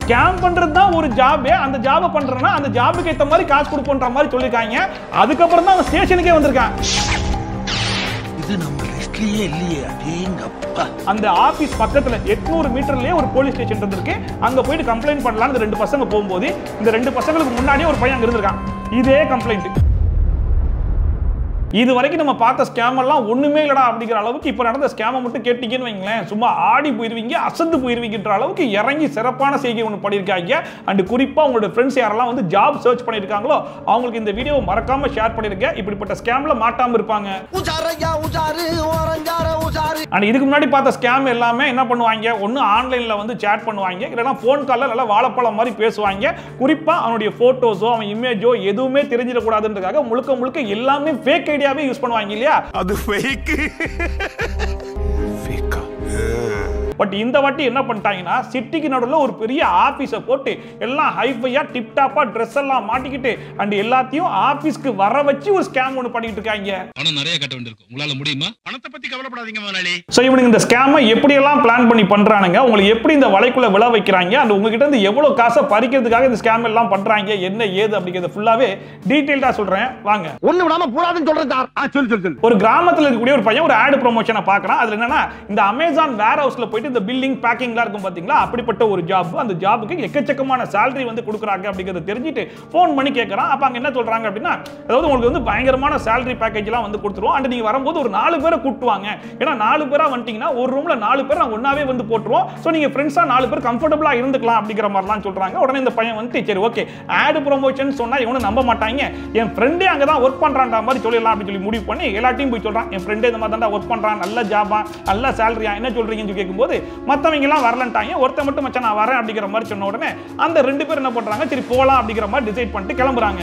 Scam பண்றது தான் ஒரு ஜாபே. அந்த ஜாபை பண்றேன்னா அந்த ஜாபுக்கு ஏற்ற மாதிரி காசு கொடுப்போன்ற மாதிரி சொல்லியிருக்காங்க. அதுக்கப்புறம் தான் அவன் ஸ்டேஷனுக்கே வந்திருக்கான். இது நம்ம லிஸ்ட்லயே இல்லையே. அடேங்கப்பா. அந்த ஆபீஸ் பக்கத்துல 800 மீட்டர்லயே ஒரு போலீஸ் ஸ்டேஷன் இருந்திருக்கு. அங்க போயிட்டு கம்ப்ளைண்ட் பண்ணலாம். இந்த 2 பசங்க போகும்போது இந்த 2 பசங்களுக்கு முன்னாடியே ஒரு பையன் அங்க இருந்திருக்கான். இதே கம்ப்ளைண்ட். இது வரைக்கும் நம்ம பார்த்த ஸ்கேம் எல்லாம் ஒண்ணுமே இல்லடா அப்படிங்கிற அளவுக்கு இப்ப நடந்த ஸ்கேமை மட்டும் கேட்டீங்கன்னு வைங்களேன், சும்மா ஆடி போயிருவீங்க, அசந்து போயிருவீங்கன்ற அளவுக்கு இறங்கி சிறப்பான செய்கை ஒன்று பண்ணியிருக்காங்க. அண்ட் குறிப்பா உங்களோட ஃப்ரெண்ட்ஸ் யாரெல்லாம் வந்து ஜாப் சர்ச் பண்ணியிருக்காங்களோ அவங்களுக்கு இந்த வீடியோ மறக்காம ஷேர் பண்ணிருங்க. இப்படிப்பட்ட ஸ்கேம்ல மாட்டாம இருப்பாங்க. அண்ட் இதுக்கு முன்னாடி பார்த்த ஸ்கேம் எல்லாமே என்ன பண்ணுவாங்க, ஒன்னு ஆன்லைன்ல வந்து சேட் பண்ணுவாங்க, இல்லைன்னா போன் கால்ல நல்லா வாழைப்பழம் மாதிரி பேசுவாங்க. குறிப்பா அவனுடைய போட்டோஸோ அவன் இமேஜோ எதுவுமே தெரிஞ்சிடக்கூடாதுன்றதுக்காக முழுக்க முழுக்க எல்லாமே ஃபேக் ஐடியாவே யூஸ் பண்ணுவாங்க இல்லையா? அது ஃபேக். பட் இந்த வாட்டி என்ன பண்ணிட்டாங்கன்னா சிட்டிக்கு நடுவில் ஒரு பெரிய ஆபீஸை போட்டு எல்லாம் ஹைஃபையா டிப் டாப்பா ட்ரெஸ் எல்லாம் மாட்டிக்கிட்டு அண்ட் எல்லாத்தையும் ஆபீஸ்க்கு வர வச்சு ஒரு ஸ்கேம் ஒன்று பண்ணிட்டு இருக்காங்க. பணம் நிறைய கட்ட வேண்டியிருக்கும். உங்களால முடியுமா? பணத்தை பத்தி கவலைப்படாதீங்க முதலாளி. சோ இவனுங்க இந்த ஸ்கேமை எப்படி எல்லாம் பிளான் பண்ணி பண்றானுங்க, உங்களுக்கு எப்படி இந்த வலைக்குள்ள விழ வைக்கிறாங்க, அண்ட் உங்ககிட்ட இருந்து எவ்வளவு காசை பறிக்கிறதுக்காக இந்த ஸ்கேம் எல்லாம் பண்றாங்க, என்ன ஏது அப்படிங்கறது ஃபுல்லாவே டீடைல்டா சொல்றேன் வாங்க. ஒண்ணு விடாம போடாதுன்னு சொல்றேன் சார். சொல்லு. ஒரு கிராமத்துல இருக்கக்கூடிய ஒரு பையன் ஒரு ஆட் ப்ரமோஷனை பார்க்கறான். அதுல என்னன்னா இந்த அமேசான் வேர் ஹவுஸ்ல போயிட்டு இந்த பில்லிங் பேக்கிங்லாம் இருக்கும் பாத்தீங்களா, அப்படிப்பட்ட ஒரு ஜாப். அந்த ஜாபுக்கு எக்கச்சக்கமான salary வந்து கொடுக்குறாங்க அப்படிங்கறத தெரிஞ்சிட்டு ஃபோன் பண்ணி கேட்கறான். அப்ப அங்க என்ன சொல்றாங்க அப்படின்னா, அதாவது உங்களுக்கு வந்து பயங்கரமான salary பேக்கேஜ் எல்லாம் வந்து கொடுத்துருவோம். அண்ட் நீங்க வரும்போது ஒரு 4 பேரை கூட்டுவாங்க. ஏன்னா 4 பேரா வந்துட்டீங்கன்னா ஒரு ரூம்ல 4 பேர் நான் ஒண்ணாவே வந்து போட்டுருவோம். சோ நீங்க ஃப்ரெண்ட்ஸா 4 பேர் கம்ஃபர்டபிளா இருந்துக்கலாம் அப்படிங்கிற மாதிரிலாம் சொல்றாங்க. உடனே இந்த பையன் வந்து சரி ஓகே ஆட் ப்ரமோஷன் சொன்னா இவனும் நம்ப மாட்டாங்க, என் ஃப்ரெண்டே அங்க தான் ஒர்க் பண்றான்ற மாதிரி சொல்லலாம் அப்படின்னு சொல்லி முடிவு பண்ணி எல்லாத்தையும் போய் சொல்றான். என் ஃப்ரெண்டே இந்த மாதிரி தான் ஒர்க் பண்றான், நல்ல ஜாபா, நல்ல சேலரியா, என்ன சொல்றீங்கன்னு கேட்கும்போது மத்தவங்க எல்லாம் வரலன்ட்டாங்க. ஒருத்த மட்டும் மச்சான் நான் வரேன் அப்படிங்கிற மாதிரி சொன்ன உடனே அந்த 2 பேர் என்ன பண்றாங்க, சரி போலாம் அப்படிங்கிற மாதிரி டிசைட் பண்ணிட்டு கிளம்புறாங்க.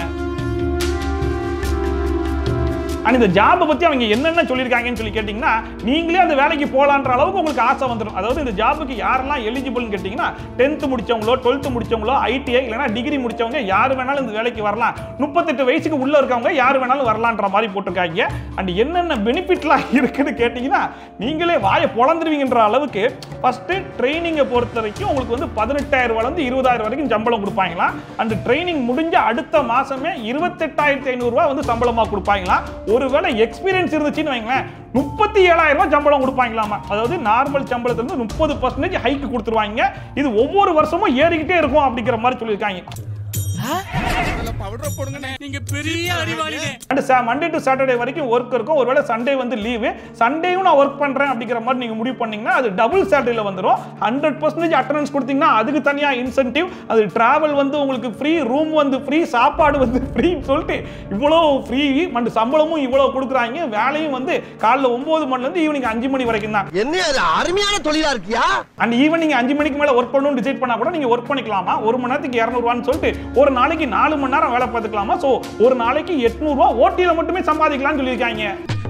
அண்ட் இந்த ஜாபை பத்தி அவங்க என்னென்ன சொல்லியிருக்காங்கன்னு சொல்லி கேட்டீங்கன்னா, நீங்களே அந்த வேலைக்கு போலான்ற அளவுக்கு உங்களுக்கு ஆசை வந்துடும். அதாவது இந்த ஜாபுக்கு யாரெல்லாம் எலிஜிபிள்னு கேட்டீங்கன்னா 10th முடிச்சவங்களோ 12th முடிச்சவங்களோ ஐடிஐ இல்லைன்னா டிகிரி முடிச்சவங்க யார் வேணாலும் இந்த வேலைக்கு வரலாம், 38 வயசுக்கு உள்ள இருக்கவங்க யார் வேணாலும் வரலான்ற மாதிரி போட்டிருக்காங்க. அண்ட் என்னென்ன பெனிஃபிட்லாம் இருக்குன்னு கேட்டீங்கன்னா நீங்களே வாயை பொழந்துருவீங்கன்ற அளவுக்கு ஃபர்ஸ்ட் ட்ரைனிங்கை பொறுத்த வரைக்கும் உங்களுக்கு வந்து 18,000 20,000 வரைக்கும் சம்பளம் கொடுப்பாங்களா. அண்ட் ட்ரைனிங் முடிஞ்ச அடுத்த மாசமே 28,500 ரூபாய் வந்து சம்பளமா கொடுப்பாங்களா. ஒருவேளை எக்ஸ்பீரியன்ஸ் இருந்துச்சுன்னு வைங்களேன் 37,000 ரூபாய் சம்பளம் கொடுப்பாங்களாமா. அதாவது நார்மல் சம்பளத்துல 30% ஹைக் கொடுத்துருவாங்க. இது ஒவ்வொரு வருஷமும் ஏறிக்கிட்டே இருக்கும் அப்படிங்கிற மாதிரி சொல்லியிருக்காங்க. மண்டே டு சாட்டர்டே வரைக்கும் ஒர்க் இருக்கும். ஒருவேளை சண்டே வந்து லீவு, சண்டேயும் நான் ஒர்க் பண்றேன் அப்படிங்கிற மாதிரி நீங்க முடிவு பண்ணீங்கன்னா அது டபுள் சேலரியில வந்துடும். 100% அட்டெண்டன்ஸ் கொடுத்தீங்கன்னா அதுக்கு தனியா இன்சென்டிவ், அது டிராவல் வந்து உங்களுக்கு ஃப்ரீ, ரூம் வந்து ஃப்ரீ, சாப்பாடு வந்து ஃப்ரீன்னு சொல்லிட்டு இவ்வளவு ஃப்ரீ அண்ட் சம்பளமும் இவ்வளவு கொடுக்குறாங்க. வேலையும் வந்து காலைல 9 மணில இருந்து ஈவினிங் 5 மணி வரைக்கும் தான். என்ன அருமையான தொழிலா இருக்கியா. அண்ட் ஈவினிங் 5 மணிக்கு மேல ஒர்க் பண்ணணும்னு டிசைட் பண்ணா கூட நீங்க ஒர்க் பண்ணிக்கலாமா. ஒரு மணி நேரத்துக்கு 200 ரூபான்னு சொல்லிட்டு ஒரு நாளைக்கு 4 மணி நேரம் வேலை பார்த்துக்கலாமா. சோ ஒரு நாளைக்கு 800 ரூபாய் ஓட்டில மட்டுமே சம்பாதிக்கலாம்னு சொல்லியிருக்காங்க.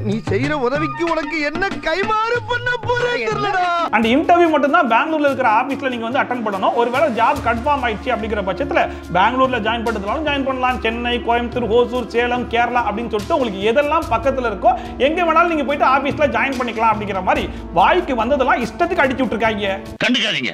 நீ செய்யற உதவிக்கு உனக்கு என்ன கைமாறு பண்ண போறேடா. அண்ட் இன்டர்வியூ மட்டும் தான் பெங்களூர்ல இருக்கிற ஆபீஸ்ல நீங்க வந்து அட்டெண்ட் பண்ணனும். ஒருவேளை ஜாப் கன்ஃபார்ம் ஆயிடுச்சு அப்படிங்கிற பட்சத்துல பெங்களூர்ல ஜாயின் பண்றதுனாலும் ஜாயின் பண்ணலாம். சென்னை, கோயம்புத்தூர், ஹோசூர், சேலம், கேரளா அப்படின்னு சொல்லிட்டு உங்களுக்கு எதெல்லாம் பக்கத்துல இருக்கோ எங்க வேணாலும் நீங்க போயிட்டு ஆபீஸ்ல ஜாயின் பண்ணிக்கலாம் அப்படிங்கிற மாதிரி வாய்க்கு வந்ததெல்லாம் இஷ்டத்துக்கு அடிச்சு விட்டுருக்காங்க. கண்டுக்காதீங்க.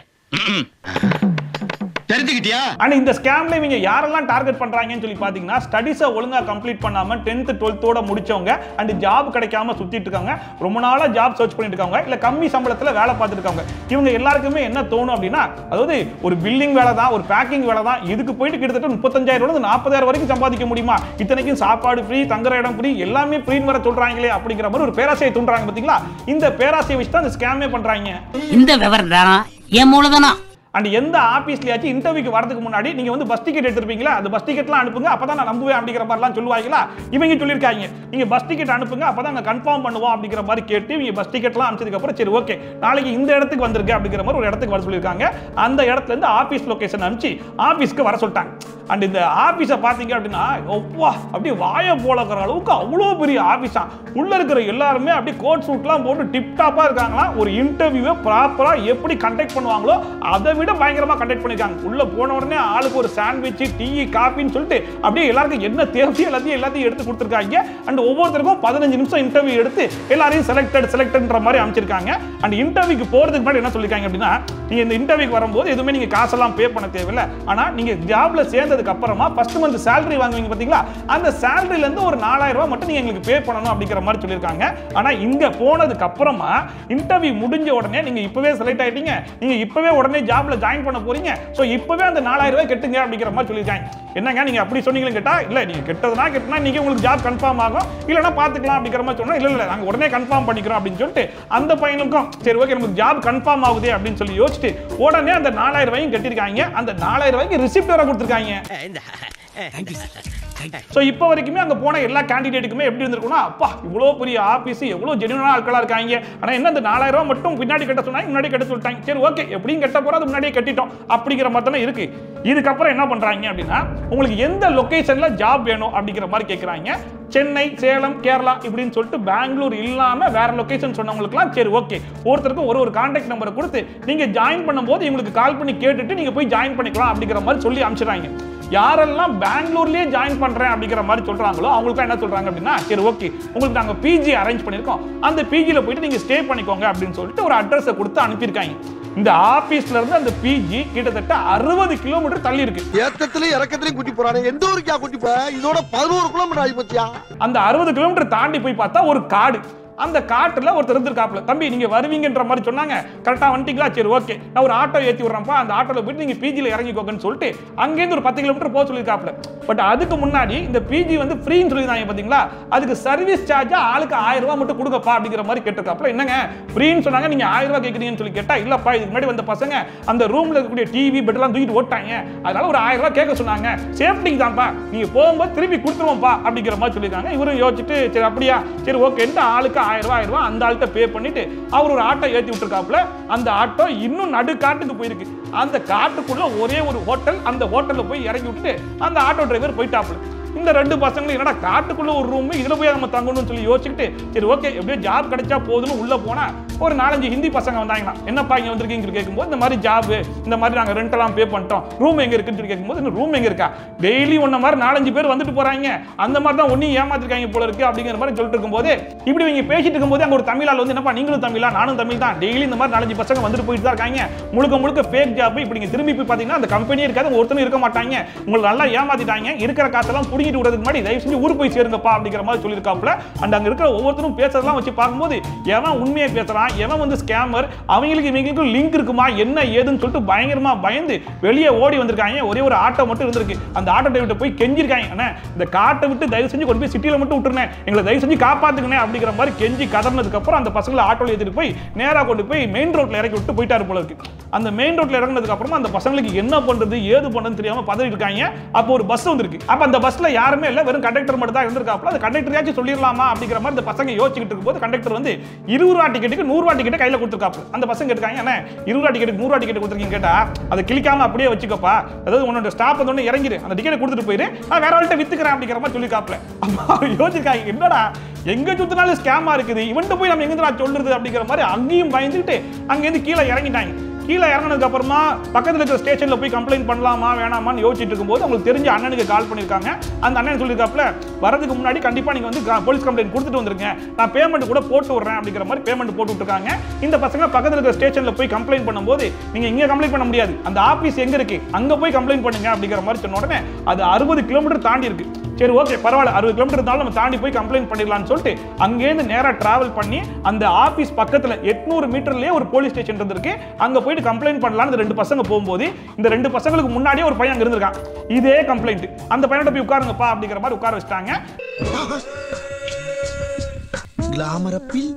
தெரிஞ்சுக்கிட்டியா? அண்ட் இந்த ஸ்கேம்ல இவங்க யாரெல்லாம் டார்கெட் பண்றாங்கன்னு சொல்லி பாத்தீங்கன்னா ஸ்டடீஸை ஒழுங்கா கம்ப்ளீட் பண்ணாம 10th 12th ஓட முடிச்சவங்க அண்ட் ஜாப் கிடைக்காம சுத்திட்டு இருக்காங்க, ரொம்ப நாளா ஜாப் சர்ச் பண்ணிட்டு இருக்காங்க, இல்ல கம்மி சம்பளத்துல வேலை பார்த்துட்டு இருக்காங்க. இவங்க எல்லாருக்குமே என்ன தோணும் அப்படின்னா, அதாவது ஒரு பில்லிங் வேலை தான், ஒரு பேக்கிங் வேலை தான், இதுக்கு போயிட்டு கிட்டத்தட்ட 35,000 40,000 வரைக்கும் சம்பாதிக்க முடியுமா, இத்தனைக்கும் சாப்பாடு ஃப்ரீ, தங்குற இடம் ஃப்ரீ, எல்லாமே ஃப்ரீன்னு வர சொல்றாங்களே அப்படிங்கிற மாதிரி ஒரு பேராசையை தூண்டுறாங்க. பாத்தீங்களா, இந்த பேராசையை வச்சு தான் இந்த ஸ்கேமே பண்றாங்க. இந்த விவரம் தான் என் மூலதானா. அண்ட் எந்த ஆபீஸ்லயாச்சும் இன்டர்வியூக்கு வரதுக்கு முன்னாடி நீங்க வந்து பஸ் டிக்கெட் எடுத்துருப்பீங்களா, அந்த பஸ் டிக்கெட்லாம் அனுப்புங்க அப்பதான் நான் நம்புவேன் அப்படிங்கிற மாதிரிலாம் சொல்லுவாங்களா. இவங்க சொல்லியிருக்காங்க நீங்க பஸ் டிக்கெட் அனுப்புங்க அப்பதான் நாங்க கன்ஃபார்ம் பண்ணுவோம் அப்படிங்கிற மாதிரி கேட்டு இவங்க பஸ் டிக்கெட்லாம் அனுப்பிச்சதுக்கு அப்புறம் சரி ஓகே நாளைக்கு இந்த இடத்துக்கு வந்திருக்கு அப்படிங்கிற மாதிரி ஒரு இடத்துக்கு வர சொல்லியிருக்காங்க. அந்த இடத்துல இருந்து ஆபீஸ் லொகேஷன் அனுப்பிச்சு ஆபீஸ்க்கு வர சொல்லிட்டாங்க. அண்ட் இந்த ஆபீஸை பார்த்தீங்க அப்படின்னா ஒவ்வா அப்படியே வாயை போலக்கிற அளவுக்கு அவ்வளோ பெரிய ஆபீஸா, உள்ள இருக்கிற எல்லாருமே அப்படியே கோட் சூட்லாம் போட்டு டிப் டாப்பா இருக்காங்களா. ஒரு இன்டர்வியூவை ப்ராப்பரா எப்படி கண்டக்ட் பண்ணுவாங்களோ அதை விட பயங்கரமா கண்டக்ட் பண்ணிருக்காங்க. உள்ள போன உடனே ஆளுக்கு ஒரு சாண்ட்விச், டீ, காபின்னு சொல்லிட்டு அப்படியே எல்லாருக்கும் என்ன தேவையோ எல்லாத்தையும் எடுத்து கொடுத்துருக்காங்க. அண்ட் ஒவ்வொருத்தருக்கும் 15 நிமிஷம் இன்டர்வியூ எடுத்து எல்லாரையும் செலக்டட்ன்ற மாதிரி அமைச்சிருக்காங்க. அண்ட் இன்டர்வியூக்கு போறதுக்கு முன்னாடி என்ன சொல்லிருக்காங்க அப்படின்னா, நீங்க இந்த இன்டர்வியூக்கு வரும்போது எதுவுமே நீங்க காசெல்லாம் பே பண்ண தேவையில்லை. ஆனா நீங்க ஜாப்ல சேர்ந்ததுக்கு அப்புறமா ஃபர்ஸ்ட் மந்த் salary வாங்குவீங்க பாத்தீங்களா, அந்த salary இருந்து ஒரு 4000 ரூபாய் மட்டும் நீங்க எங்களுக்கு பே பண்ணணும் அப்படிங்கிற மாதிரி சொல்லிருக்காங்க. ஆனா இங்க போனதுக்கு அப்புறமா இன்டர்வியூ முடிஞ்ச உடனே நீங்க இப்பவே செலக்ட் ஆயிட்டீங்க, நீங்க இப்பவே உடனே ஜாப்ல ஜாயின் பண்ண போறீங்க, சோ இப்பவே அந்த 4000 ரூபாய் கட்டுங்க அப்படிங்கிற மாதிரி சொல்லிருக்காங்க. என்னங்க நீங்க அப்படி சொன்னீங்கன்னு கேட்டா, இல்ல நீங்க கெட்டதுனா நீங்க உங்களுக்கு ஜாப் கன்ஃபார்ம் ஆகும், இல்லனா பாத்துக்கலாம் அப்படிங்கிற மாதிரி சொன்னா, இல்ல நாங்க உடனே கன்ஃபார்ம் பண்ணிக்கிறோம் அப்படின்னு சொல்லிட்டு அந்த பையனுக்கும் சரி ஓகே நமக்கு ஜாப் கன்ஃபார்ம் ஆகுதே அப்படின்னு சொல்லி யோசிச்சுட்டு உடனே அந்த 4000 ரூபாயும் கட்டிருக்காங்க. அந்த 4000 ரூபாய்க்கு ரிசிப்ட் வேற கொடுத்திருக்காங்க. சோ இப்போ வரைக்குமே அங்க போன எல்லா கேண்டிடேட்டுக்குமே எப்படி இருந்திருக்கும்னா, அப்பா இவ்வளவு பெரிய ஆபீஸ், எவ்வளவு ஜெனுவனான ஆட்களா இருக்காங்க. ஆனா என்ன அந்த 4000 ரூபாய் மட்டும் பின்னாடி கட்ட சொன்னாங்க, முன்னாடி கட்ட சொல்லிட்டாங்க. சரி ஓகே எப்படியும் கட்ட போறோம், அது முன்னாடியே கட்டிட்டோம் அப்படிங்கிற மாதிரி தானே இருக்கு. இதுக்கப்புறம் என்ன பண்றாங்க அப்படின்னா, உங்களுக்கு எந்த லொகேஷன்ல ஜாப் வேணும் அப்படிங்கிற மாதிரி கேட்கறாங்க. சென்னை, சேலம், கேரளா இப்படின்னு சொல்லிட்டு பெங்களூர் இல்லாம வேற லொகேஷன் சொன்னவங்களுக்குலாம் சரி ஓகே ஒருத்தருக்கு ஒரு கான்டாக்ட் நம்பரை கொடுத்து நீங்க ஜாயின் பண்ணும்போது இவங்களுக்கு கால் பண்ணி கேட்டுட்டு நீங்க போய் ஜாயின் பண்ணிக்கலாம் அப்படிங்கிற மாதிரி சொல்லி அனுப்பிச்சிடுறாங்க. யாரெல்லாம் பெங்களூர்லயே ஜாயின் பண்றேன் அப்படிங்கிற மாதிரி சொல்றாங்களோ அவங்களுக்கு என்ன சொல்றாங்க அப்படின்னா, சரி ஓகே உங்களுக்கு நாங்க பிஜி அரேஞ்ச் பண்ணிருக்கோம், அந்த பிஜில போயிட்டு நீங்க ஸ்டே பண்ணிக்கோங்க அப்படின்னு சொல்லிட்டு ஒரு அட்ரஸ் கொடுத்து அனுப்பியிருக்காங்க. இந்த ஆபீஸ்ல இருந்து அந்த பிஜி கிட்டத்தட்ட 60 கிலோமீட்டர் தள்ளி இருக்கு. ஏத்தத்திலயும் இறக்கத்திலயும் கூட்டி போறானே, எந்த ஊருக்கா கூட்டி போற? இதோட 11 கிலோமீட்டர் ஆகி போச்சியா? அந்த 60 கிலோமீட்டர் தாண்டி போய் பார்த்தா ஒரு காடு. அந்த காட்டுல ஒருத்தர் இருந்திருக்காப்ல, தம்பி நீங்க வருவீங்கன்ற மாதிரி சொன்னாங்க, கரெக்டா வந்துட்டீங்களா, சரி ஓகே நான் ஒரு ஆட்டோ ஏத்தி விடுறேன்ப்பா, அந்த ஆட்டோல போயிட்டு நீங்க பிஜில இறங்கிக்கோங்கன்னு சொல்லிட்டு அங்கேருந்து ஒரு 10 கிலோமீட்டர் போக சொல்லியிருக்காப்ல. பட் அதுக்கு முன்னாடி இந்த பிஜி வந்து ஃப்ரீன்னு சொல்லியிருந்தாங்க பாத்தீங்களா, அதுக்கு சர்வீஸ் சார்ஜா ஆளுக்கு 1000 ரூபாய் மட்டும் கொடுங்கப்பா அப்படிங்கிற மாதிரி கேட்டிருக்காப்ல. என்னங்க ஃப்ரீன்னு சொன்னாங்க, நீங்க 1000 ரூபாய் கேட்குறீங்கன்னு சொல்லி கேட்டா, இல்லப்பா இதுக்கு முன்னாடி வந்த பசங்க அந்த ரூம்ல இருக்கக்கூடிய டிவி பெட் எல்லாம் தூக்கிட்டு ஓட்டாங்க, அதனால ஒரு 1000 ரூபாய் கேட்க சொன்னாங்க, சேஃப்டிக்கு தான்ப்பா, நீங்க போகும்போது திருப்பி கொடுத்துருவோம்ப்பா அப்படிங்கிற மாதிரி சொல்லியிருக்காங்க. இவரும் யோசிச்சுட்டு சரி அப்படியா சரி ஓகேன்ட்டு ஆளுக்கு 1000 ரூபாய் அந்த ஆள்கிட்ட பே பண்ணிட்டு அவர் ஒரு ஆட்டோ ஏத்தி விட்டுருக்காப்ல. அந்த ஆட்டோ இன்னும் நடு காட்டுக்கு போயிருக்கு. அந்த காட்டுக்குள்ள ஒரே ஒரு ஹோட்டல், அந்த ஹோட்டல்ல போய் இறங்கி விட்டுட்டு அந்த ஆட்டோ டிரைவர் போயிட்டாப்ல. இந்த ரெண்டு பசங்களும் என்னடா காட்டுக்குள்ள ஒரு ரூம், இதுல போய் நம்ம தங்கணும்னு சொல்லி யோசிச்சுட்டு சரி ஓகே எப்படியோ ஜாப் கிடைச்சா போதுன்னு உள்ள போனா ஒரு 4-5 ஹிந்தி பசங்க வந்தாங்கன்னா, என்னப்பா இங்க வந்திருக்கீங்க கேட்கும்போது, இந்த மாதிரி ஜாப், இந்த மாதிரி நாங்க ரெண்ட் எல்லாம் பே பண்ணிட்டோம், ரூம் எங்க இருக்குன்னு சொல்லி கேட்கும்போது, இந்த ரூம் எங்க இருக்கா, டெய்லி ஒன்ன மாதிரி 4-5 பேர் வந்துட்டு போறாங்க, அந்த மாதிரி தான் ஒன்னும் ஏமாத்திருக்காங்க போல இருக்கு அப்படிங்கிற மாதிரி சொல்லிட்டு இருக்கும்போது, இப்படி இவங்க பேசிட்டு இருக்கும்போது அங்க ஒரு தமிழால் வந்து, என்னப்பா நீங்களும் தமிழா, நானும் தமிழ் தான், டெய்லி இந்த மாதிரி 4-5 பசங்க வந்துட்டு போயிட்டு தான் இருக்காங்க, முழுக்க ஃபேக் ஜாப், இப்படி நீங்க திரும்பி போய் பாத்தீங்கன்னா அந்த கம்பெனியே இருக்காது, ஒருத்தனும் இருக்க மாட்டாங்க, உங்களை நல்லா ஏமாத்திட்டாங்க, இருக்கிற காசெல்லாம் புடிங்கிட்டு விடுறதுக்கு முன்னாடி தயவு செஞ்சு ஊர் போய் சேருங்கப்பா அப்படிங்கிற மாதிரி சொல்லியிருக்காப்ல. அண்ட் அங்க இருக்கிற ஒவ்வொருத்தரும் பேசுறதெல்லாம் வச்சு பார்க்கும்போது எவன் உண்மையை பேசுறான், எவன் வந்து ஸ்கேமர், அவங்களுக்கு இவங்களுக்கு லிங்க் இருக்குமா என்ன ஏதுன்னு சொல்லிட்டு பயங்கரமா பயந்து வெளியே ஓடி வந்திருக்காங்க. ஒரே ஒரு ஆட்டோ மட்டும் இருந்திருக்கு. அந்த ஆட்டோ டிரைவர்கிட்ட போய் கெஞ்சிருக்காங்க, அண்ணா இந்த காட்டை விட்டு தயவு செஞ்சு கொண்டு போய் சிட்டியில மட்டும் விட்டுருனே, எங்களை தயவு செஞ்சு காப்பாத்துக்கணே அப்படிங்கிற மாதிரி கெஞ்சி கதறினதுக்கு அப்புறம் அந்த பசங்களை ஆட்டோல ஏற்றிட்டு போய் நேரா கொண்டு போய் மெயின் ரோட்ல இறக்கி விட்டு போயிட்டாரு போல இருக்கு. அந்த மெயின் ரோட்ல இறங்கினதுக்கு அப்புறமா அந்த பசங்களுக்கு என்ன பண்றது ஏது பண்றதுன்னு தெரியாம பதறி இருக்காங்க. அப்போ ஒரு பஸ் வந்திருக்கு. அப்ப அந்த பஸ்ல யாருமே இல்ல, வெறும் கண்டக்டர் மட்டும் தான் இருந்திருக்காப்ல. அந்த கண்டக்டரையாச்சும் சொல்லிடலாமா அப்படிங்கிற மாதிரி அந்த பசங்க யோசிச்சுட்டு இருக்கும்போது கண்டக்டர் வந்து 20 ரூபா டிக்கெட்டுக்கு 100 ரூபா டிக்கெட் கையில கொடுத்துருக்காப்ல. அந்த பசங்க கேட்காங்க, அண்ணா 20 ரூபா டிக்கெட்டுக்கு 100 ரூபா டிக்கெட் கொடுத்துருக்கீங்க கேட்டா, அதை கிளிக்காம அப்படியே வச்சுக்கப்பா, அதாவது உன்னோட ஸ்டாப் வந்து இறங்கிடு, அந்த டிக்கெட் கொடுத்துட்டு போயிரு, நான் வேற ஆள்கிட்ட வித்துக்கிறேன் அப்படிங்கிற மாதிரி சொல்லிருக்காப்ல. யோசிச்சிருக்காங்க, என்னடா எங்க சுத்தினாலும் ஸ்கேமா இருக்குது, இவன்ட்டு போய் நம்ம எங்க சொல்றது அப்படிங்கிற மாதிரி அங்கேயும் பயந்துட்டு அங்கேருந்து கீழே இறங்கிட்டாங்க. கீழே இறங்கினதுக்கு அப்புறமா பக்கத்துல இருக்கிற ஸ்டேஷன்ல போய் கம்ப்ளைண்ட் பண்ணலாமா வேணாமான்னு யோசிச்சுட்டு இருக்கும்போது அவங்களுக்கு தெரிஞ்ச அண்ணனுக்கு கால் பண்ணிருக்காங்க. அந்த அண்ணன் சொல்லியிருக்காப்ல, வரதுக்கு முன்னாடி கண்டிப்பா நீங்க வந்து போலீஸ் கம்ப்ளைண்ட் கொடுத்துட்டு வந்துருங்க, நான் பேமெண்ட் கூட போட்டு விடுறேன் அப்படிங்கிற மாதிரி பேமெண்ட் போட்டு விட்டுருக்காங்க. இந்த பசங்க பக்கத்துல இருக்கிற ஸ்டேஷன்ல போய் கம்ப்ளைண்ட் பண்ணும்போது, நீங்க இங்க கம்ப்ளைண்ட் பண்ண முடியாது, அந்த ஆபீஸ் எங்க இருக்கு அங்க போய் கம்ப்ளைண்ட் பண்ணுங்க அப்படிங்கிற மாதிரி சொன்ன உடனே அது 60 கிலோமீட்டர் தாண்டி இருக்கு. சரி ஓகே பரவாயில்ல, 60 கிலோமீட்டர் இருந்தாலும் நம்ம தாண்டி போய் கம்ப்ளைண்ட் பண்ணிடலாம்னு சொல்லிட்டு அங்கேருந்து நேரா டிராவல் பண்ணி அந்த ஆபீஸ் பக்கத்துல 800 மீட்டர்லயே ஒரு போலீஸ் ஸ்டேஷன் இருந்திருக்கு. அங்க போயிட்டு கம்ப்ளைண்ட் பண்ணலாம்னு ரெண்டு பசங்க போகும்போது இந்த ரெண்டு பசங்களுக்கு முன்னாடியே ஒரு பையன் அங்க இருந்திருக்கான். இதே கம்ப்ளைண்ட். அந்த பையனோட போய் உட்காருங்கப்பா அப்படிங்கிற மாதிரி உட்கார வச்சிட்டாங்க. கிளாமரப்பில்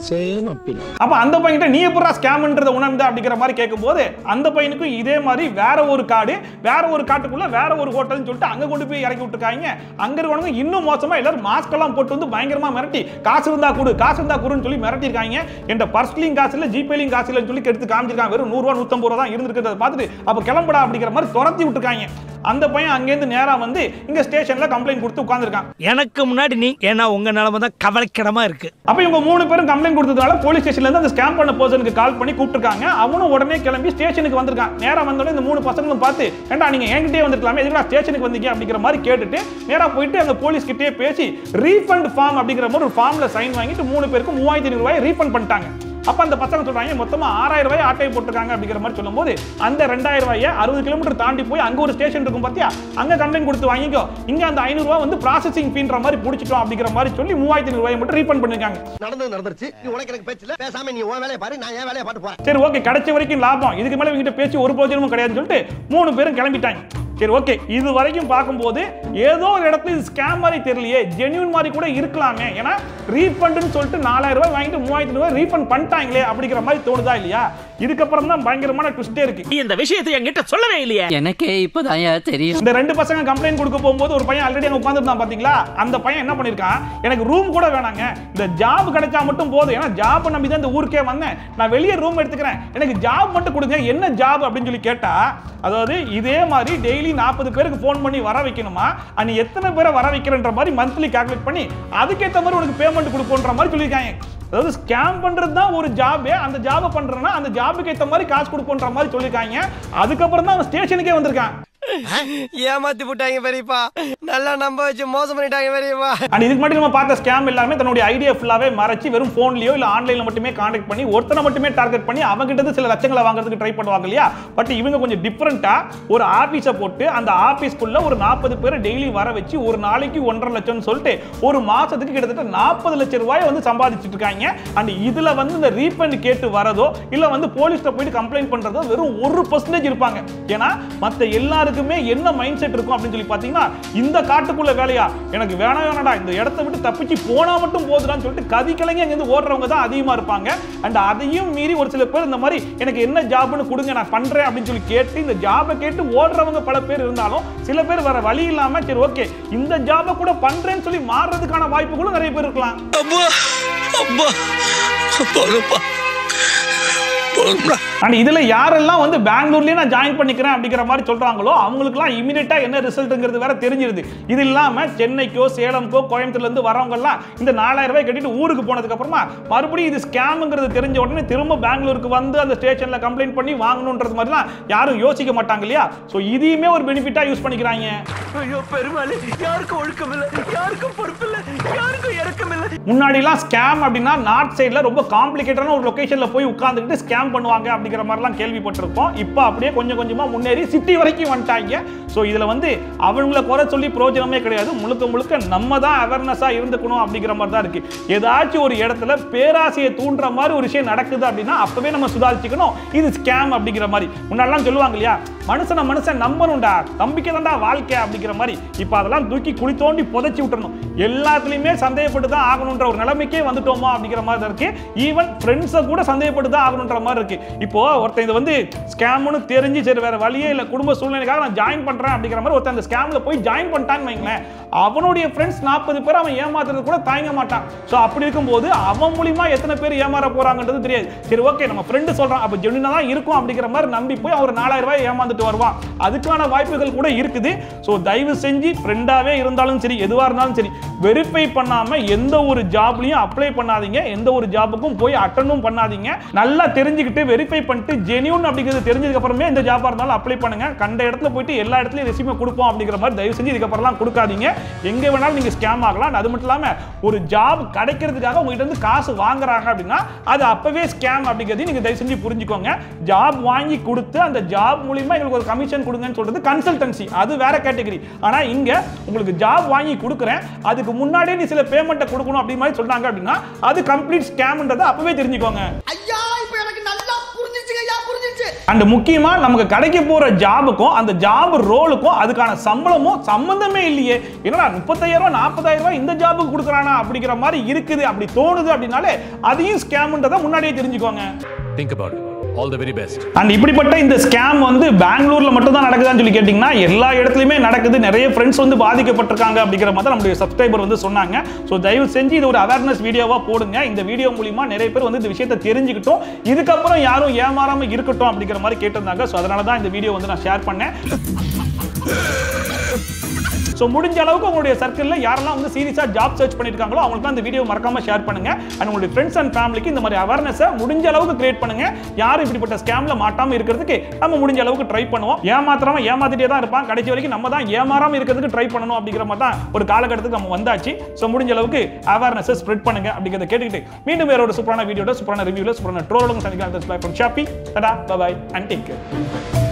சேம் அப்பில். அப்ப அந்த பையன்கிட்ட நீ எப்படா ஸ்கேம்ன்றத உணர்ந்த அப்படிங்கிற மாதிரி கேட்கும்போது அந்த பையனுக்கும் இதே மாதிரி வேற ஒரு காடு, வேற ஒரு காட்டுக்குள்ள வேற ஒரு ஹோட்டல்னு சொல்லிட்டு அங்க கொண்டு போய் இறக்கி விட்டுருக்காங்க. அங்க இருக்கவங்க இன்னும் மோசமா எல்லாரும் மாஸ்க் எல்லாம் போட்டு வந்து பயங்கரமா மிரட்டி காசு இருந்தா கொடு காசு இருந்தா கொடுன்னு சொல்லி மிரட்டி இருக்காங்க. என்ற பர்ஸ்லிங் காசு இல்ல ஜிபேலிங் காசு இல்லன்னு சொல்லி எடுத்து காமிச்சிருக்காங்க. வெறும் 100 ரூபா 150 ரூபா தான் இருந்திருக்கிறத பார்த்துட்டு அப்ப கிளம்புடா அப்படிங்கிற மாதிரி துரத்தி விட்டுருக்காங்க. அந்த பையன் அங்கேருந்து நேரா வந்து இங்க ஸ்டேஷன்ல கம்ப்ளைண்ட் கொடுத்து உட்கார்ந்திருக்கான். எனக்கு முன்னாடி நீ ஏன்னா உங்க நிலைமை தான் கவலைக்கிடமா இருக்கு. அப்ப இவங்க 3 பேரும் கம்ப்ளைண்ட் கொடுத்ததால போலீஸ் ஸ்டேஷன்ல இருந்து அந்த ஸ்கேம் பண்ண பர்சனுக்கு கால் பண்ணி கூப்பிட்டுருக்காங்க. அவனும் உடனே கிளம்பி ஸ்டேஷனுக்கு வந்திருக்கான். நேரா வந்தோடனே இந்த 3 பசங்களும் பார்த்து ஏண்டா நீங்க என்கிட்டயே வந்துருக்கலாமே, எதுக்கு ஸ்டேஷனுக்கு வந்தீங்க அப்படிங்கிற மாதிரி கேட்டுட்டு நேரா போயிட்டு அந்த போலீஸ் கிட்டே பேசி ரீஃபண்ட் ஃபார்ம் அப்படிங்கிற மாதிரி ஒரு ஃபார்ம்ல சைன் வாங்கிட்டு 3 பேருக்கும் 3500 ரூபாய் ரீஃபண்ட் பண்ணிட்டாங்க. அப்ப அந்த பசங்க சொல்றாங்க மொத்தமா 6000 ரூபாய் ஆட்டை போட்டுருக்காங்க அப்படிங்கிற மாதிரி சொல்லும்போது அந்த 2000 ரூபாயை 60 கிலோமீட்டர் தாண்டி போய் அங்க ஒரு ஸ்டேஷன் இருக்கும் பாத்தியா, அங்க கம்ப்ளைண்ட் கொடுத்து வாங்கிக்கோ, இங்க அந்த 500 ரூபாய் வந்து ப்ராசஸிங் ஃபீன்ற மாதிரி புடிச்சிட்டோம் அப்படிங்கிற மாதிரி சொல்லி 3500 ரூபாயை மட்டும் ரீஃபண்ட் பண்ணிருக்காங்க. நடந்துருச்சு. நீ உனக்கு எனக்கு பேச்சல பேசாம நீ உன் வேலைய பாரு, நான் என் வேலைய பாத்து போறேன். சரி ஓகே, கிடைச்ச வரைக்கும் லாபம், இதுக்கு மேல இவங்கிட்ட பேசி ஒரு பிரயோஜனமும் கிடையாதுன்னு சொல்லிட்டு 3 பேரும் கிளம்பிட்டாங்க. சரி ஓகே, இது வரைக்கும் பார்க்கும்போது ஏதோ ஒரு இடத்துல இது ஸ்கேம் மாதிரி தெரியலையே, ஜென்யூன் மாதிரி கூட இருக்கலாமே. ஏன்னா ரீஃபண்ட்னு சொல்லிட்டு 4000 ரூபாய் வாங்கிட்டு 3000 ரூபாய் ரீஃபண்ட் பண்ணிட்டாங்களே அப்படிங்கிற மாதிரி தோணுதா இல்லையா? இதுக்கப்புறம் தான் பயங்கரமான ட்விஸ்டே இருக்கு. இந்த விஷயத்தை என்கிட்ட சொல்லவே இல்லையா? எனக்கே இப்பதான் தெரியும். இந்த 2 பசங்க கம்ப்ளைண்ட் கொடுக்க போகும்போது ஒரு பையன் ஆல்ரெடி அங்க உட்கார்ந்துருந்தான் பாத்தீங்களா, அந்த பையன் என்ன பண்ணிருக்கான், எனக்கு ரூம் கூட வேணாங்க, இந்த ஜாப் கிடைச்சா மட்டும் போதும், ஏன்னா ஜாப் நம்பி தான் இந்த ஊருக்கே வந்தேன், நான் வெளியே ரூம் எடுத்துக்கிறேன், எனக்கு ஜாப் மட்டும் கொடுங்க, என்ன ஜாப் அப்படின்னு சொல்லி கேட்டா, அதாவது இதே மாதிரி டெய்லி 40 பேருக்கு போன் பண்ணி வர வைக்கணுமா, நீ எத்தனை பேரை வர வைக்கிறன்ற மாதிரி மந்த்லி கால்குலேட் பண்ணி அதுக்கேற்ற மாதிரி உனக்கு பேமெண்ட் கொடுப்போன்ற மாதிரி சொல்லியிருக்காங்க. அதாவது ஸ்கேம் பண்றது தான் ஒரு ஜாபே, அந்த ஜாபை பண்றேன்னா அந்த ஜாபுக்கு ஏற்ற மாதிரி காசு கொடுப்போன்ற மாதிரி சொல்லியிருக்காங்க. அதுக்கப்புறம் தான் அவன் ஸ்டேஷனுக்கே வந்திருக்கான். ஏமாத்தி போட்டாங்க பெரியப்பா, நல்லா நம்ப வச்சு மோசம் பண்ணிட்டாங்க பெரியப்பா. அண்ட் இதுக்கு மட்டும் நம்ம பார்த்த ஸ்கேம் எல்லாமே தன்னுடைய ஐடியா ஃபுல்லாவே மறைச்சு வெறும் போன்லயோ இல்ல ஆன்லைன்ல மட்டுமே கான்டாக்ட் பண்ணி ஒருத்தனை மட்டுமே டார்கெட் பண்ணி அவங்க கிட்ட சில லட்சங்களை வாங்குறதுக்கு ட்ரை பண்ணுவாங்க இல்லையா. பட் இவங்க கொஞ்சம் டிஃபரெண்டா ஒரு ஆபீஸை போட்டு அந்த ஆபீஸ்க்குள்ள ஒரு 40 பேரை டெய்லி வர வச்சு ஒரு நாளைக்கு 1.5 லட்சம்னு சொல்லிட்டு ஒரு மாசத்துக்கு கிட்டத்தட்ட 40 லட்சம் ரூபாய் வந்து சம்பாதிச்சுட்டு இருக்காங்க. அண்ட் இதுல வந்து இந்த ரீஃபண்ட் கேட்டு வரதோ இல்ல வந்து போலீஸ்ல போயிட்டு கம்ப்ளைண்ட் பண்றதோ வெறும் 1% இருப்பாங்க. ஏன்னா மத்த எல்லாருக்கும் என்ன மைண்ட் செட் இருக்கும் அப்படின்னு சொல்லி பாத்தீங்கன்னா, இந்த காட்டுக்குள்ள வேலையா, எனக்கு வேணாடா, இந்த இடத்தை விட்டு தப்பிச்சு போனா மட்டும் போதுடான்னு சொல்லிட்டு கதிக்கலைங்க அங்க இருந்து ஓடுறவங்க தான் அதிகமா இருப்பாங்க. அண்ட் அதையும் மீறி ஒரு சில பேர் இந்த மாதிரி எனக்கு என்ன ஜாப்னு கொடுங்க நான் பண்றேன் அப்படின்னு சொல்லி கேட்டு இந்த ஜாபை கேட்டு ஓடுறவங்க பல பேர் இருந்தாலும் சில பேர் வர வழி இல்லாம சரி ஓகே இந்த ஜாபை கூட பண்றேன்னு சொல்லி மாறுறதுக்கான வாய்ப்புகளும் நிறைய பேர் இருக்கலாம். இதுல யாரெல்லாம் வந்து பெங்களூர்லயே நான் ஜாயின் பண்ணிக்கிறேன் அப்படிங்கிற மாதிரி சொல்றாங்களோ அவங்களுக்குலாம் இமிடியேட்டா என்ன ரிசல்ட்ங்கிறது வேற தெரிஞ்சிருது. இது இல்லாம சென்னைக்கோ சேலம்க்கோ கோயம்புத்தூர்ல இருந்து வரவங்க எல்லாம் இந்த 4000 ரூபாய் கட்டிட்டு ஊருக்கு போனதுக்கு அப்புறமா மறுபடியும் இது ஸ்கேம்ங்கிறது தெரிஞ்ச உடனே திரும்ப பெங்களூருக்கு வந்து அந்த ஸ்டேஷன்ல கம்ப்ளைண்ட் பண்ணி வாங்கணும்ன்றது மாதிரிலாம் யாரும் யோசிக்க மாட்டாங்க இல்லையா. சோ இதையுமே ஒரு பெனிஃபிட்டா யூஸ் பண்ணிக்கிறாங்க. ஐயோ பெருமாளே, யாருக்கும் ஒழுக்கம் இல்ல, யாருக்கும் பொறுப்பு இல்ல, யாருக்கும் இரக்கம் இல்ல. முன்னாடி எல்லாம் ஸ்கேம் அப்படின்னா நார்த் சைடுல ரொம்ப காம்ப்ளிகேட்டடான ஒரு லொகேஷன்ல போய் உட்கார்ந்துட்டு ஸ்கேம் பண்ணுவாங்க அப்படிங்கிற மாதிரிலாம் கேள்விப்பட்டிருப்போம். இப்போ அப்படியே கொஞ்சம் கொஞ்சமா முன்னேறி சிட்டி வரைக்கும் வந்துட்டாங்க. ஸோ இதுல வந்து அவங்கள குறை சொல்லி பிரயோஜனமே கிடையாது. முழுக்க முழுக்க நம்ம தான் அவேர்னஸா இருந்துக்கணும் அப்படிங்கிற மாதிரி தான் இருக்கு. ஏதாச்சும் ஒரு இடத்துல பேராசையை தூண்டுற மாதிரி ஒரு விஷயம் நடக்குது அப்படின்னா அப்பவே நம்ம சுதாரிச்சுக்கணும் இது ஸ்கேம் அப்படிங்கிற மாதிரி. முன்னாடிலாம் சொல்லுவாங்க இல்லையா, மனுஷன் நம்பணும்டா, நம்பிக்கை தான்டா வாழ்க்கை அப்படிங்கிற மாதிரி. இப்போ அதெல்லாம் தூக்கி குழி தோண்டி புதைச்சி விட்டுறணும். எல்லாத்துலயுமே சந்தேகப்பட்டு தான் ஆகணுன்ற ஒரு நிலைமைக்கே வந்துட்டோமா அப்படிங்கிற மாதிரி தான் இருக்கு. ஈவன் ஃப்ரெண்ட்ஸை கூட சந்தேகப்பட்டு தான் ஆகணுன்ற மாதிரி இருக்கு. இப்போ ஒருத்தன் இது வந்து ஸ்கேம்னு தெரிஞ்சு சரி வேற வழியே இல்லை குடும்ப சூழ்நிலைக்காக நான் ஜாயின் பண்றேன் அப்படிங்கிற மாதிரி ஒருத்தன் அந்த ஸ்கேம்ல போய் ஜாயின் பண்ணிட்டான்னு வைங்களேன், அவனுடைய ஃப்ரெண்ட்ஸ் 40 பேர் அவன் ஏமாத்துறது கூட தயங்க மாட்டான். ஸோ அப்படி இருக்கும்போது அவன் மூலியமா எத்தனை பேர் ஏமாற போறாங்கன்றது தெரியாது. சரி ஓகே நம்ம ஃப்ரெண்டு சொல்றான் அப்போ ஜென்யூனா தான் இருக்கும் அப்படிங்கிற மாதிரி நம்பி போய் அவர் 4000 ரூபாய் ஏமாந்துட்டு வருவான். அதுக்கான வாய்ப்புகள் கூட இருக்குது. ஸோ தயவு செஞ்சு ஃப்ரெண்டாவே இருந்தாலும் சரி எதுவாக இருந்தாலும் சரி வெரிஃபை பண்ணாம எந்த ஒரு ஜாப்லையும் அப்ளை பண்ணாதீங்க, எந்த ஒரு ஜாபுக்கும் போய் அட்டெண்டும் பண்ணாதீங்க. நல்லா தெரிஞ்சுக்கிட்டு வெரிஃபை பண்ணிட்டு ஜென்யூன் அப்படிங்கிறது தெரிஞ்சதுக்கு அப்புறமே இந்த ஜாபா இருந்தாலும் அப்ளை பண்ணுங்க. கண்ட இடத்துல போயிட்டு எல்லா இடத்துலயும் ரெஸ்யூமே கொடுப்போம் அப்படிங்கிற மாதிரி தயவு செஞ்சு இதுக்கப்புறம்லாம் கொடுக்காதீங்க. எங்க வேணாலும் நீங்க ஸ்கேம் ஆகலாம். அது மட்டும் இல்லாம ஒரு ஜாப் கிடைக்கிறதுக்காக உங்ககிட்ட இருந்து காசு வாங்குறாங்க அப்படின்னா அது அப்பவே ஸ்கேம் அப்படிங்கிறது நீங்க தயவு செஞ்சு புரிஞ்சுக்கோங்க. ஜாப் வாங்கி கொடுத்து அந்த ஜாப் மூலியமா எங்களுக்கு ஒரு கமிஷன் கொடுங்கன்னு சொல்றது கன்சல்டன்சி, அது வேற கேட்டகரி. ஆனா இங்க உங்களுக்கு ஜாப் வாங்கி கொடுக்குறேன் அதுக்கு முன்னாடியே நீ சில பேமெண்ட்டை கொடுக்கணும் அப்படி மாதிரி சொல்றாங்க அப்படின்னா அது கம்ப்ளீட் ஸ்கேம்ன்றதை அப்பவே தெரிஞ்சுக்கோங்க. ஐயா இப்போ எனக்கு நல்லா புரிஞ்சிருச்சுங்க, ஐயா புரிஞ்சிருச்சு. அண்ட் முக்கியமா நமக்கு கிடைக்க போற ஜாபுக்கும் அந்த ஜாப் ரோலுக்கும் அதுக்கான சம்பளமும் சம்பந்தமே இல்லையே. என்னடா 35000 40,000 ரூபாய் இந்த ஜாபுக்கு கொடுக்குறானா அப்படிங்கிற மாதிரி இருக்குது அப்படி தோணுது அப்படின்னாலே அதையும் ஸ்கேம்ன்றதை முன்னாடியே தெரிஞ்சுக்கோங்க. Think about it. All the very best. And இப்படிப்பட்ட இந்த ஸ்கேம் வந்து பெங்களூர்ல மட்டும் தான் நடக்குதான்னு சொல்லி கேட்டீங்கன்னா எல்லா இடத்துலயுமே நடக்குது. நிறைய ஃப்ரெண்ட்ஸ் வந்து பாதிக்கப்பட்டிருக்காங்க அப்படிங்கிற மாதிரி நம்மளுடைய சப்ஸ்கிரைபர் வந்து சொன்னாங்க. ஸோ தயவு செஞ்சு இது ஒரு அவேர்னஸ் வீடியோவா போடுங்க. இந்த வீடியோ மூலியமா நிறைய பேர் வந்து இந்த விஷயத்தை தெரிஞ்சுக்கிட்டோம், இதுக்கப்புறம் யாரும் ஏமாறாம இருக்கட்டும் அப்படிங்கிற மாதிரி கேட்டிருந்தாங்க. ஸோ அதனால தான் இந்த வீடியோ வந்து நான் ஷேர் பண்ணேன். ஸோ முடிஞ்ச அளவுக்கு உங்களுடைய சர்க்கிளில் யாரெல்லாம் வந்து சீரியஸாக ஜாப் சர்ச் பண்ணியிருக்காங்களோ அவங்களுக்கு இந்த வீடியோ மறக்காம ஷேர் பண்ணுங்க. அண்ட் உங்களுடைய ஃப்ரெண்ட்ஸ் அண்ட் ஃபேமிலிக்கு இந்த மாதிரி அவேர்னஸை முடிஞ்ச அளவுக்கு கிரியேட் பண்ணுங்க. யாரும் இப்படிப்பட்ட ஸ்கேம்ல மாட்டாம இருக்கிறதுக்கு நம்ம முடிஞ்ச அளவுக்கு ட்ரை பண்ணுவோம். ஏமாத்திரமா ஏமாத்திட்டே தான் இருப்பான், கடைசி வரைக்கும் நம்ம தான் ஏமாறாம இருக்கிறதுக்கு ட்ரை பண்ணணும் அப்படிங்கிற மாதிரி தான் ஒரு காலகட்டத்துக்கு நம்ம வந்தாச்சு. ஸோ முடிஞ்ச அளவுக்கு அவேர்னஸை ஸ்ப்ரெட் பண்ணுங்க அப்படிங்கிறத கேட்டுக்கிட்டு மீண்டும் வேற ஒரு சூப்பரான வீடியோட சூப்பரான ரிவ்யூல சூப்பரான ட்ரோலோட சந்திக்கலாம். ஷாப்பி, tata, bye bye and take care.